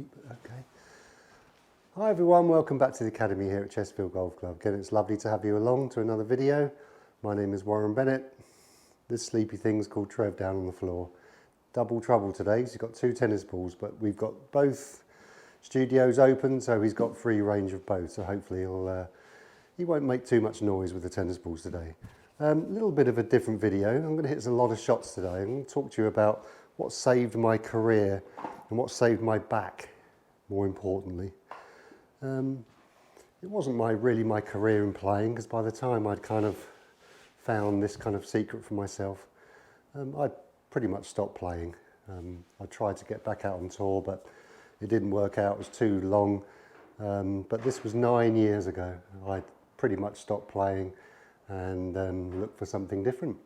straight, but okay. Hi everyone, welcome back to the Academy here at Chesterfield Golf Club. Again, it's lovely to have you along to another video. My name is Warren Bennett. This sleepy thing's called Trev down on the floor. Double trouble today, he's got two tennis balls, but we've got both studios open, so he's got free range of both, so hopefully he won't make too much noise with the tennis balls today. A little bit of a different video. I'm going to hit a lot of shots today. I'm going to talk to you about what saved my career and what saved my back, more importantly. It wasn't really my career in playing, because by the time I'd kind of found this kind of secret for myself, I'd pretty much stopped playing. I tried to get back out on tour, but it didn't work out. It was too long. But this was 9 years ago. I'd pretty much stopped playing and looked for something different.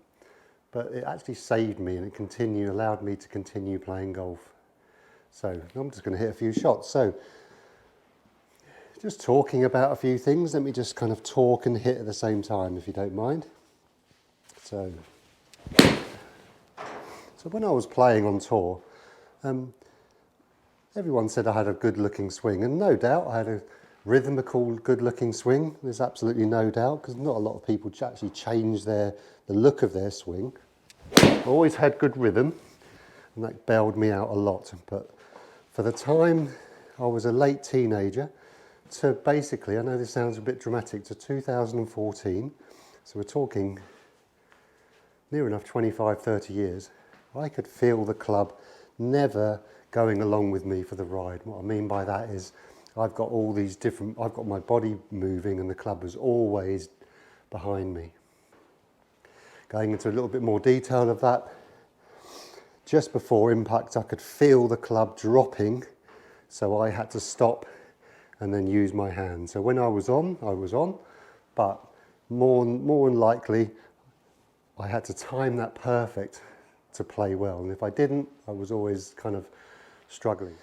But it actually saved me, and it allowed me to continue playing golf. So I'm just going to hit a few shots. So just talking about a few things. Let me just kind of talk and hit at the same time, if you don't mind. So when I was playing on tour, everyone said I had a good looking swing, and no doubt I had a rhythmical, good looking swing. There's absolutely no doubt, because not a lot of people actually change the look of their swing. I always had good rhythm, and that bailed me out a lot. But for the time I was a late teenager to basically, I know this sounds a bit dramatic, to 2014, so we're talking near enough 25, 30 years, I could feel the club never going along with me for the ride. What I mean by that is I've got my body moving, and the club was always behind me. Going into a little bit more detail of that, just before impact I could feel the club dropping, so I had to stop and then use my hand. So when I was on, but more than likely I had to time that perfect to play well, and if I didn't, I was always kind of struggling.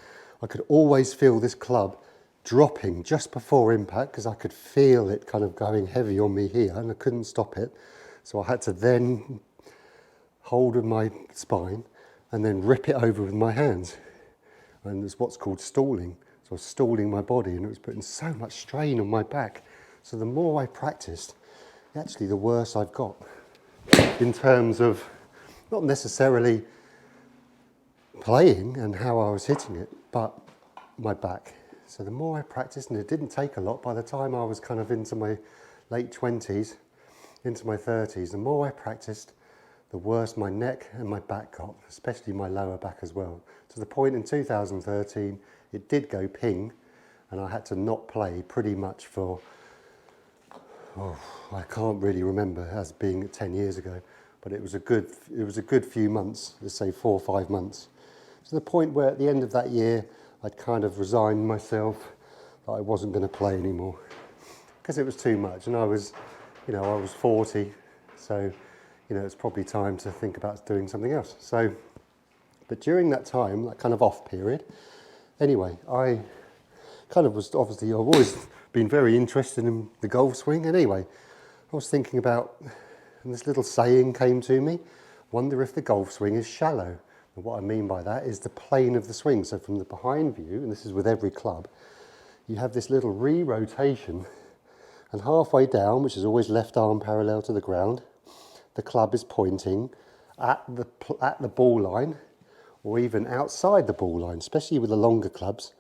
I could always feel this club dropping just before impact, because I could feel it kind of going heavy on me here, and I couldn't stop it. So I had to then hold with my spine and then rip it over with my hands. And it's what's called stalling. So I was stalling my body, and it was putting so much strain on my back. So the more I practiced, actually the worse I've got, in terms of not necessarily playing and how I was hitting it, but my back. So the more I practiced, and it didn't take a lot, by the time I was kind of into my late 20s, into my 30s, the more I practiced, the worse my neck and my back got, especially my lower back as well. To the point in 2013, it did go ping, and I had to not play pretty much for, I can't really remember as being 10 years ago, but it was a good few months, let's say 4 or 5 months. To the point where at the end of that year, I'd kind of resigned myself that I wasn't going to play anymore, because it was too much, and I was 40, so it's probably time to think about doing something else. So, but during that time, that kind of off period, anyway, I kind of was, obviously I've always been very interested in the golf swing. And anyway, I was thinking about, and this little saying came to me, wonder if the golf swing is shallow. And what I mean by that is the plane of the swing. So from the behind view, and this is with every club, you have this little re-rotation, and halfway down, which is always left arm parallel to the ground, the club is pointing at the ball line, or even outside the ball line, especially with the longer clubs.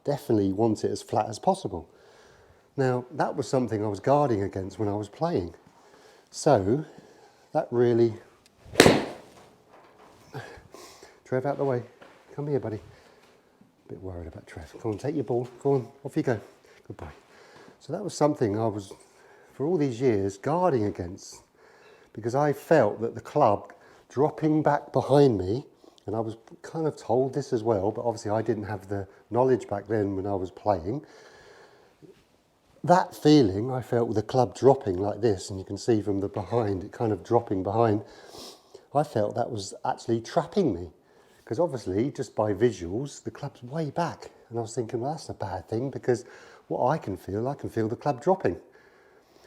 Definitely want it as flat as possible. Now, that was something I was guarding against when I was playing. So, that really... Trev, out the way. Come here, buddy. A bit worried about Trev. Go on, take your ball. Go on, off you go. Goodbye. So that was something I was, for all these years, guarding against, because I felt that the club dropping back behind me, and I was kind of told this as well, but obviously I didn't have the knowledge back then when I was playing. That feeling, I felt with the club dropping like this, and you can see from the behind, it kind of dropping behind, I felt that was actually trapping me. Because obviously, just by visuals, the club's way back. And I was thinking, well, that's a bad thing, because what I can feel the club dropping.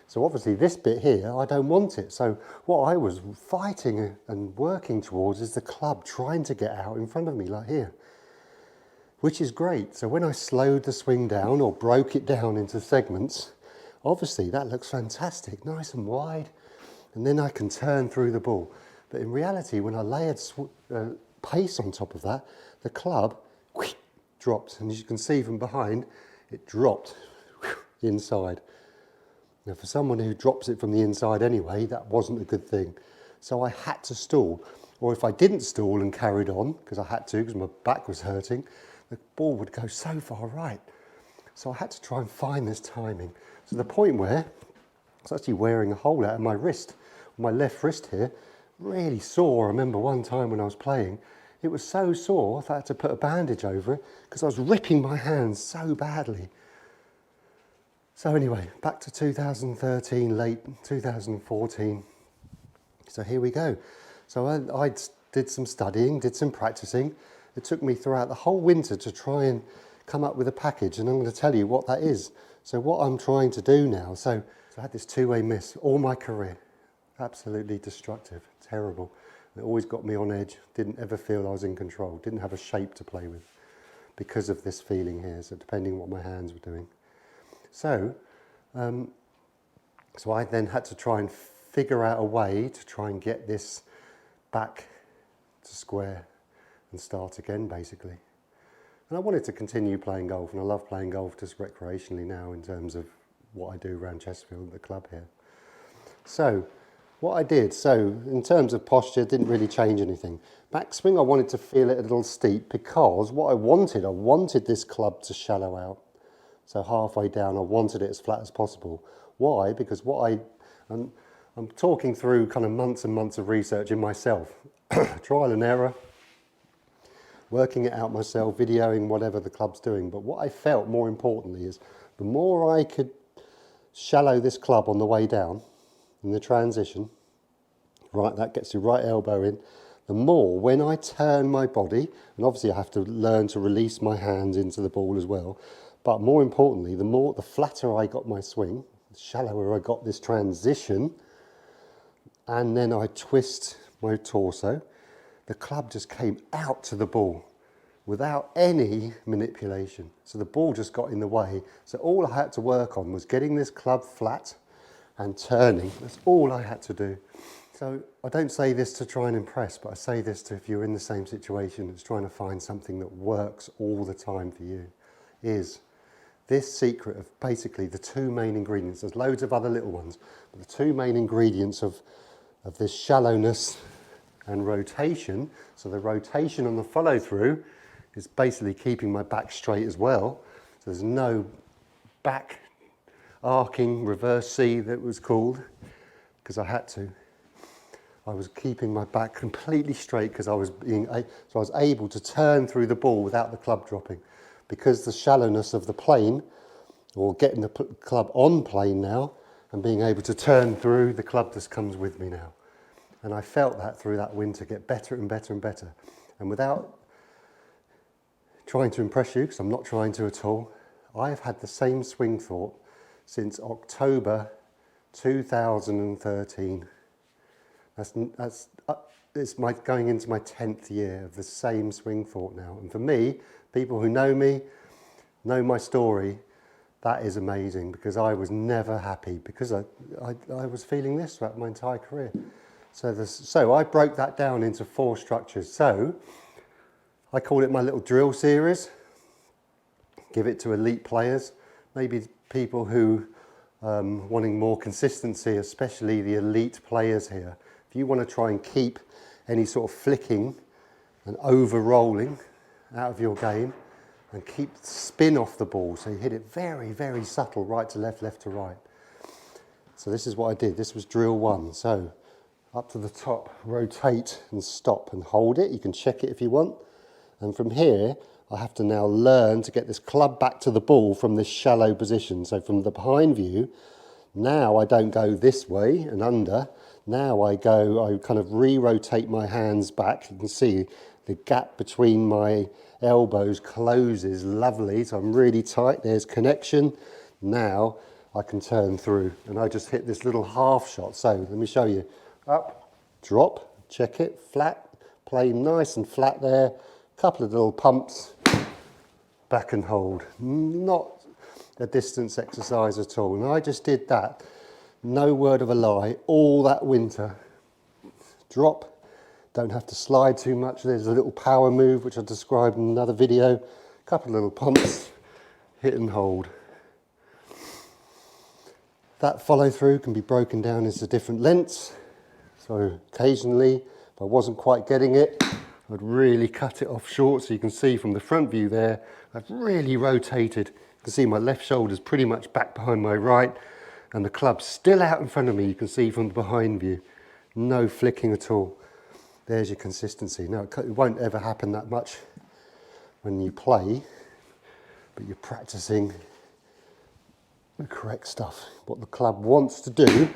So obviously this bit here, I don't want it. So what I was fighting and working towards is the club trying to get out in front of me, like here. which is great. So when I slowed the swing down or broke it down into segments, obviously that looks fantastic, nice and wide, and then I can turn through the ball. But in reality, when I layered pace on top of that, the club dropped, and as you can see from behind, it dropped inside. Now for someone who drops it from the inside anyway, that wasn't a good thing. So I had to stall, or if I didn't stall and carried on, because I had to, because my back was hurting, the ball would go so far right. So I had to try and find this timing. To the point where I was actually wearing a hole out of my wrist, my left wrist here, really sore. I remember one time when I was playing, it was so sore I had to put a bandage over it because I was ripping my hands so badly. So anyway, back to 2013, late 2014. So here we go. So I did some studying, did some practicing. It took me throughout the whole winter to try and come up with a package, and I'm going to tell you what that is. So what I'm trying to do now, so I had this two-way miss all my career. Absolutely destructive, terrible. It always got me on edge, didn't ever feel I was in control, didn't have a shape to play with because of this feeling here, so depending on what my hands were doing. So I then had to try and figure out a way to try and get this back to square and start again, basically. And I wanted to continue playing golf, and I love playing golf just recreationally now in terms of what I do around Chesterfield, the club here. So what I did, so in terms of posture, didn't really change anything. Backswing, I wanted to feel it a little steep because what I wanted this club to shallow out. So halfway down, I wanted it as flat as possible. Why? Because I'm talking through kind of months and months of research in myself, trial and error, working it out myself, videoing whatever the club's doing. But what I felt more importantly is the more I could shallow this club on the way down in the transition, right, that gets your right elbow in, the more when I turn my body, and obviously I have to learn to release my hands into the ball as well, but more importantly, the flatter I got my swing, the shallower I got this transition, and then I twist my torso, the club just came out to the ball without any manipulation. So the ball just got in the way. So all I had to work on was getting this club flat and turning. That's all I had to do. So I don't say this to try and impress, but I say this to if you're in the same situation that's trying to find something that works all the time for you, is this secret of basically the two main ingredients. There's loads of other little ones, but the two main ingredients of this shallowness and rotation. So the rotation on the follow through is basically keeping my back straight as well. So there's no back arcing reverse C that was called, because I had to. I was keeping my back completely straight because I was able to turn through the ball without the club dropping, because the shallowness of the plane, or getting the club on plane now and being able to turn through, the club just comes with me now. And I felt that through that winter get better and better and better. And without trying to impress you, because I'm not trying to at all, I have had the same swing thought since October 2013. It's going into my 10th year of the same swing thought now. And for me, people who know me, know my story, that is amazing, because I was never happy, because I was feeling this throughout my entire career. So I broke that down into 4 structures. So I call it my little drill series. Give it to elite players, maybe people who wanting more consistency, especially the elite players here. If you want to try and keep any sort of flicking and over-rolling out of your game, and keep spin off the ball, so you hit it very, very subtle, right to left, left to right. So this is what I did. This was drill 1. So up to the top, rotate and stop and hold it. You can check it if you want. And from here, I have to now learn to get this club back to the ball from this shallow position. So from the behind view, now I don't go this way and under. Now I kind of re-rotate my hands back. You can see the gap between my elbows closes lovely. So I'm really tight. There's connection. Now I can turn through, and I just hit this little half shot. So let me show you. Up, drop, check it, flat, play nice and flat there. Couple of little pumps, back and hold. Not a distance exercise at all. And I just did that, no word of a lie, all that winter. Drop, don't have to slide too much. There's a little power move, which I described in another video. A couple of little pumps, hit and hold. That follow through can be broken down into different lengths. So occasionally, if I wasn't quite getting it, I'd really cut it off short. So you can see from the front view there, I've really rotated. You can see my left shoulder's pretty much back behind my right, and the club's still out in front of me. You can see from the behind view, no flicking at all. There's your consistency. Now, it won't ever happen that much when you play, but you're practicing the correct stuff, what the club wants to do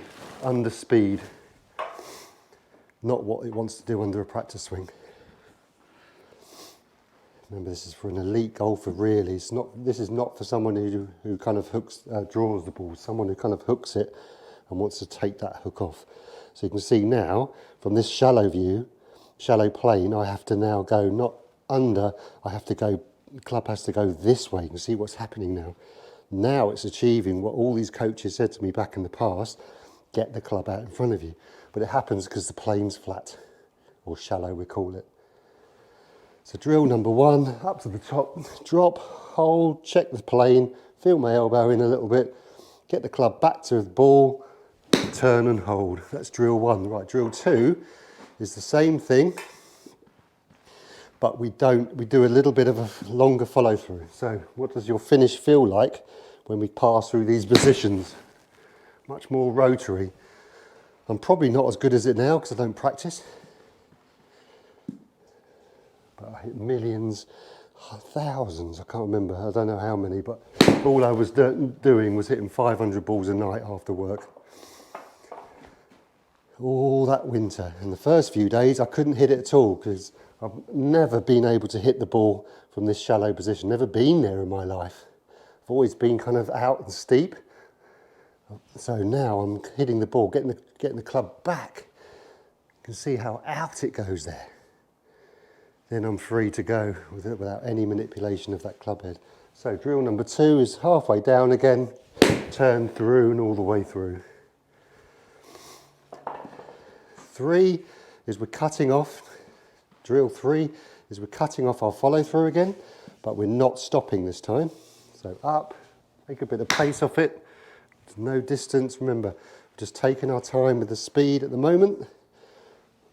under speed, not what it wants to do under a practice swing. Remember, this is for an elite golfer, really. This is not for someone who kind of draws the ball, someone who kind of hooks it and wants to take that hook off. So you can see now, from this shallow view, shallow plane, I have to now go not under, the club has to go this way. You can see what's happening now. Now it's achieving what all these coaches said to me back in the past, get the club out in front of you. But it happens because the plane's flat, or shallow we call it. So drill number one, up to the top, drop, hold, check the plane, feel my elbow in a little bit, get the club back to the ball, turn and hold. That's drill one. Right, drill two is the same thing, but we do a little bit of a longer follow through. So what does your finish feel like when we pass through these positions? Much more rotary. I'm probably not as good as it now because I don't practice. But I hit millions, thousands, I can't remember, I don't know how many, but all I was doing was hitting 500 balls a night after work. All that winter. In the first few days I couldn't hit it at all because I've never been able to hit the ball from this shallow position, never been there in my life. I've always been kind of out and steep. So now I'm hitting the ball, getting the club back. You can see how out it goes there. Then I'm free to go without any manipulation of that club head. So drill number two is halfway down again, turn through and all the way through. Three is we're cutting off. Drill three is we're cutting off our follow through again, but we're not stopping this time. So up, take a bit of pace off it. There's no distance. Remember, we're just taking our time with the speed at the moment.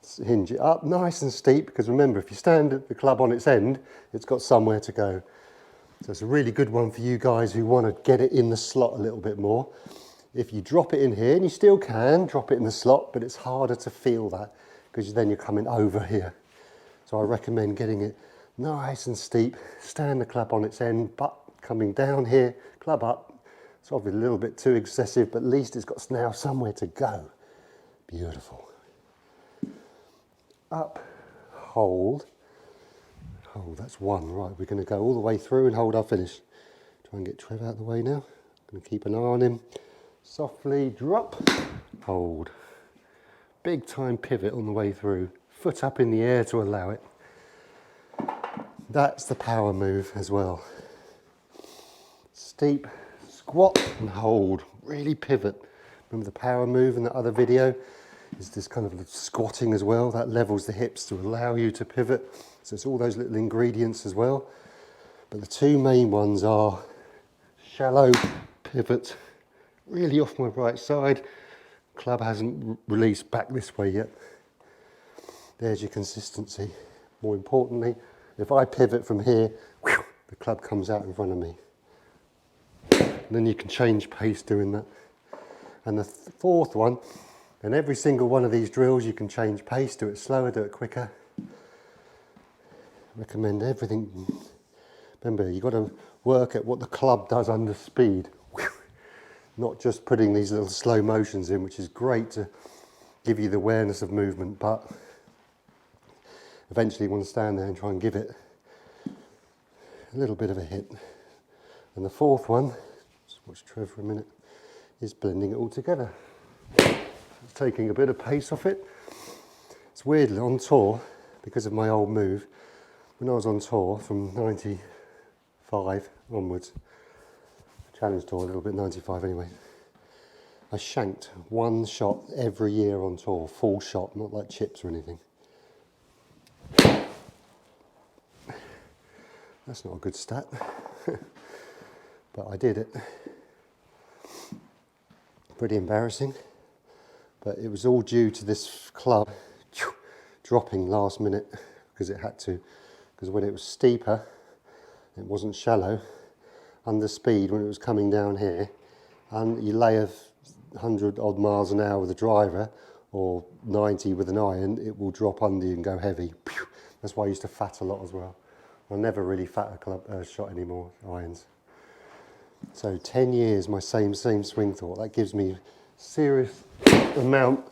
Let's hinge it up nice and steep, because remember, if you stand at the club on its end, it's got somewhere to go. So it's a really good one for you guys who want to get it in the slot a little bit more. If you drop it in here, and you still can drop it in the slot, but it's harder to feel that because then you're coming over here. So I recommend getting it nice and steep, stand the club on its end, but coming down here, club up. It's obviously a little bit too excessive, but at least it's got now somewhere to go. Beautiful. Up, hold, hold, that's one. Right, we're going to go all the way through and hold our finish. Try and get Trev out of the way now. Going to keep an eye on him. Softly drop, hold. Big time pivot on the way through. Foot up in the air to allow it. That's the power move as well. Steep, squat and hold. Really pivot. Remember the power move in the other video? Is this kind of squatting as well. That levels the hips to allow you to pivot. So it's all those little ingredients as well. But the two main ones are shallow pivot, really off my right side. Club hasn't released back this way yet. There's your consistency. More importantly, if I pivot from here, whew, the club comes out in front of me. And then you can change pace doing that. And the fourth one, and every single one of these drills you can change pace, do it slower, do it quicker. Recommend everything. Remember, you've got to work at what the club does under speed. Not just putting these little slow motions in, which is great to give you the awareness of movement, but eventually you want to stand there and try and give it a little bit of a hit. And the fourth one, just watch Trev for a minute, is blending it all together. It's taking a bit of pace off it. It's weird on tour, because of my old move, when I was on tour from 95 95 onwards. Challenge tour a little bit, 95 anyway. I shanked one shot every year on tour, full shot, not like chips or anything. That's not a good stat, but I did it. Pretty embarrassing, but it was all due to this club dropping last minute because it had to, because when it was steeper, it wasn't shallow, under speed when it was coming down here, and you lay 100 odd miles an hour with a driver or 90 with an iron, it will drop under you and go heavy. That's why I used to fat a lot as well. I never really fat a club shot anymore, irons. So 10 years, my same swing thought. That gives me serious amount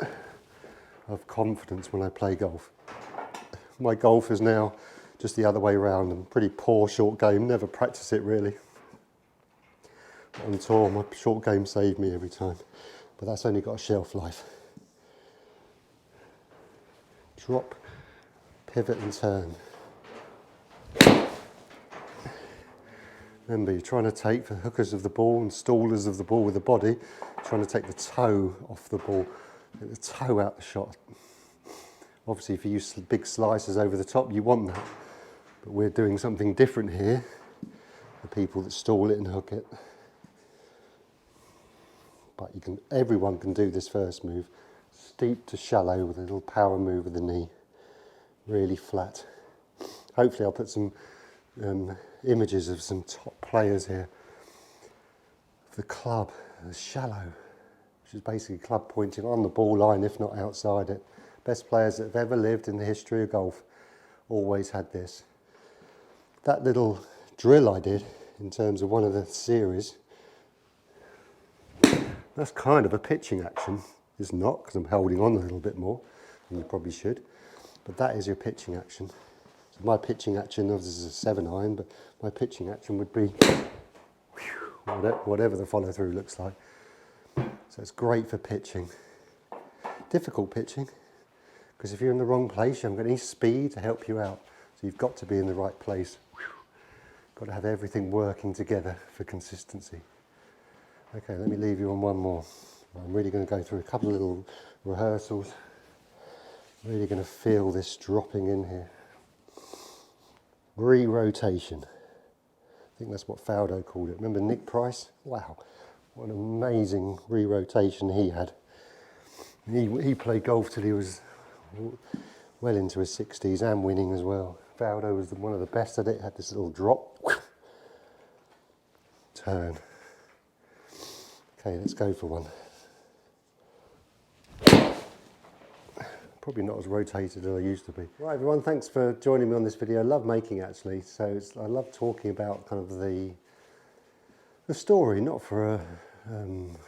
of confidence when I play golf. My golf is now just the other way around. I'm pretty poor short game, never practice it really. On tour, my short game saved me every time, but that's only got a shelf life. Drop, pivot and turn. Remember, you're trying to take the hookers of the ball and stallers of the ball with the body, trying to take the toe off the ball, get the toe out the shot. Obviously, if you use big slices over the top, you want that. But we're doing something different here, the people that stall it and hook it. But everyone can do this first move, steep to shallow with a little power move with the knee, really flat. Hopefully I'll put some images of some top players here. The club, the shallow, which is basically club pointing on the ball line, if not outside it. Best players that have ever lived in the history of golf always had this. That little drill I did in terms of one of the series, that's kind of a pitching action. It's not, because I'm holding on a little bit more than you probably should, but that is your pitching action. So my pitching action, this is a 7 iron, but my pitching action would be whatever the follow through looks like. So it's great for pitching. Difficult pitching, because if you're in the wrong place, you haven't got any speed to help you out. So you've got to be in the right place. Got to have everything working together for consistency. Okay, let me leave you on one more. I'm really going to go through a couple of little rehearsals. Really going to feel this dropping in here. Re-rotation. I think that's what Faldo called it. Remember Nick Price? Wow, what an amazing re-rotation he had. He played golf till he was well into his 60s and winning as well. Faldo was one of the best at it, had this little drop. Turn. Okay, let's go for one. Probably not as rotated as I used to be. Right everyone, thanks for joining me on this video. I love making actually, so I love talking about kind of the story, not for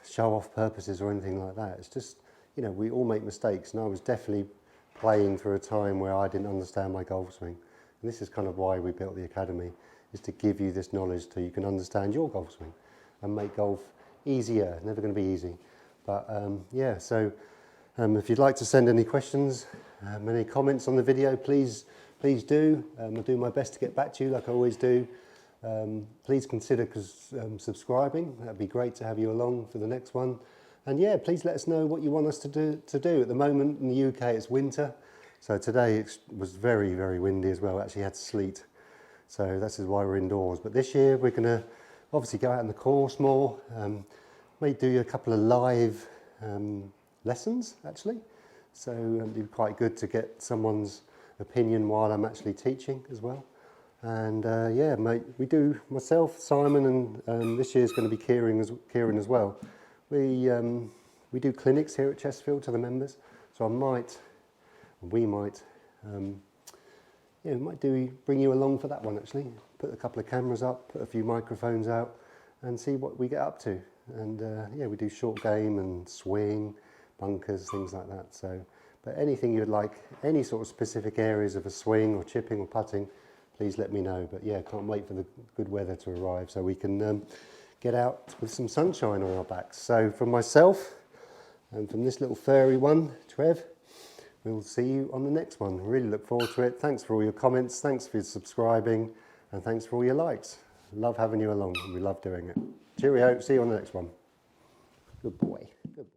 show-off purposes or anything like that. It's just, you know, we all make mistakes, and I was definitely playing through a time where I didn't understand my golf swing. And this is kind of why we built the Academy, is to give you this knowledge so you can understand your golf swing and make golf easier. Never going to be easy, but yeah, so if you'd like to send any questions, any comments on the video, please do. I'll do my best to get back to you like I always do. Please consider subscribing. That'd be great to have you along for the next one. And yeah, please let us know what you want us to do. At the moment in the UK it's winter, so today it was very, very windy as well. Actually had sleet, so this is why we're indoors. But this year we're going to obviously go out on the course more. May do a couple of live lessons actually, so it'd be quite good to get someone's opinion while I'm actually teaching as well. And yeah, mate, we do, myself, Simon, and this year's going to be Kieran as well. We do clinics here at Chesterfield to the members, so we might bring you along for that one actually. Put a couple of cameras up, put a few microphones out, and see what we get up to. And yeah, we do short game and swing, bunkers, things like that. So, but anything you'd like, any sort of specific areas of a swing or chipping or putting, please let me know. But yeah, can't wait for the good weather to arrive so we can get out with some sunshine on our backs. So from myself and from this little furry one, Trev, we'll see you on the next one. Really look forward to it. Thanks for all your comments, thanks for subscribing, and thanks for all your likes. Love having you along. We love doing it. Cheerio. See you on the next one. Good boy. Good boy.